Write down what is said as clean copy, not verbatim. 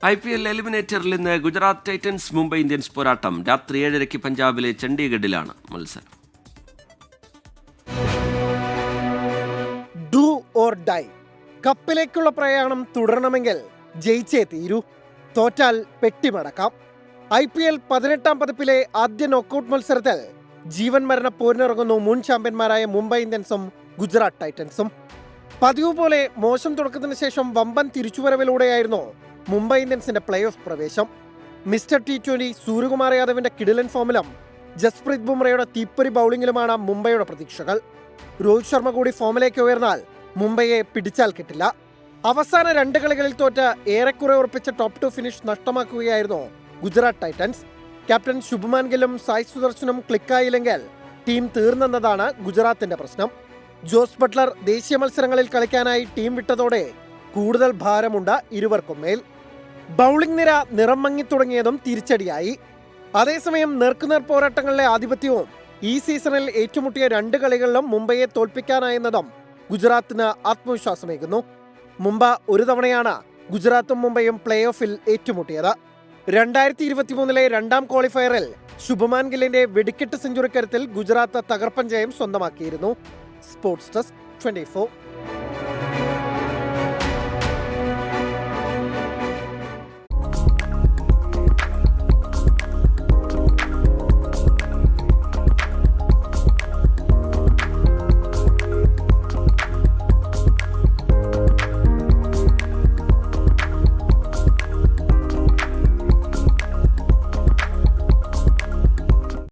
IPL എലിമിനേറ്ററിൽ ഇന്ന് Gujarat Titans Mumbai Indians പോരാട്ടം. രാത്രി 7:30 പഞ്ചാബിലെ ചണ്ഡീഗഡിലാണ് മത്സരം. Do or die. കപ്പിലേക്കുള്ള പ്രയാണം തുടരണമെങ്കിൽ ജയിച്ചേ തീരൂ, തോറ്റാൽ പെട്ടിമടക്കാം. IPL 18-ാം പതിപ്പിലെ ആദ്യ നോക്കൌട്ട് മത്സരത്തിൽ ജീവൻ മരണ പോരിനിറങ്ങുന്നു മുൻ ചാമ്പ്യന്മാരായ മുംബൈ ഇന്ത്യൻസും ഗുജറാത്ത് ടൈറ്റൻസും. പതിവ് പോലെ മോശം തുടക്കത്തിന് ശേഷം വമ്പൻ തിരിച്ചുവരവിലൂടെയായിരുന്നു മുംബൈ ഇന്ത്യൻസിന്റെ പ്ലേ ഓഫ് പ്രവേശം. മിസ്റ്റർ T20 സൂര്യകുമാർ യാദവിന്റെ കിടിലൻ ഫോമിലും ജസ്പ്രീത് ബുംറയുടെ തീപ്പൊരി ബൗളിംഗിലുമാണ് മുംബൈയുടെ പ്രതീക്ഷകൾ. രോഹിത് ശർമ്മ കൂടി ഫോമിലേക്ക് ഉയർന്നാൽ മുംബൈയെ പിടിച്ചാൽ കിട്ടില്ല. അവസാന 2 കളികളിൽ തോറ്റ് ഏറെക്കുറെ ഉറപ്പിച്ച ടോപ്പ് 2 ഫിനിഷ് നഷ്ടമാക്കുകയായിരുന്നു ഗുജറാത്ത് ടൈറ്റൻസ്. ക്യാപ്റ്റൻ ശുഭ്മാൻ ഗില്ലും സായ് സുദർശനും ക്ലിക്കായില്ലെങ്കിൽ ടീം തീർന്നെന്നതാണ് ഗുജറാത്തിന്റെ പ്രശ്നം. ജോസ് ബട്ട്ലർ ദേശീയ മത്സരങ്ങളിൽ കളിക്കാനായി ടീം വിട്ടതോടെ കൂടുതൽ ഭാരമുണ്ട് ഇരുവർക്കും മേൽ. ബൗളിംഗ് നിര നിറം മങ്ങിത്തുടങ്ങിയതും തിരിച്ചടിയായി. അതേസമയം നേർക്കുനേർ പോരാട്ടങ്ങളിലെ ആധിപത്യവും ഈ സീസണിൽ ഏറ്റുമുട്ടിയ 2 കളികളിലും മുംബൈയെ തോൽപ്പിക്കാനായെന്നതും ഗുജറാത്തിന് ആത്മവിശ്വാസമേകുന്നു. മുമ്പ് ഒരു തവണയാണ് ഗുജറാത്തും മുംബൈയും പ്ലേ ഓഫിൽ ഏറ്റുമുട്ടിയത്. 2023-ലെ 2ാം ക്വാളിഫയറിൽ ശുഭ്മാൻ ഗില്ലിന്റെ വെടിക്കെട്ട് സെഞ്ചുറി കരുത്തിൽ ഗുജറാത്ത് തകർപ്പൻ ജയം സ്വന്തമാക്കിയിരുന്നു. Sports desk 24.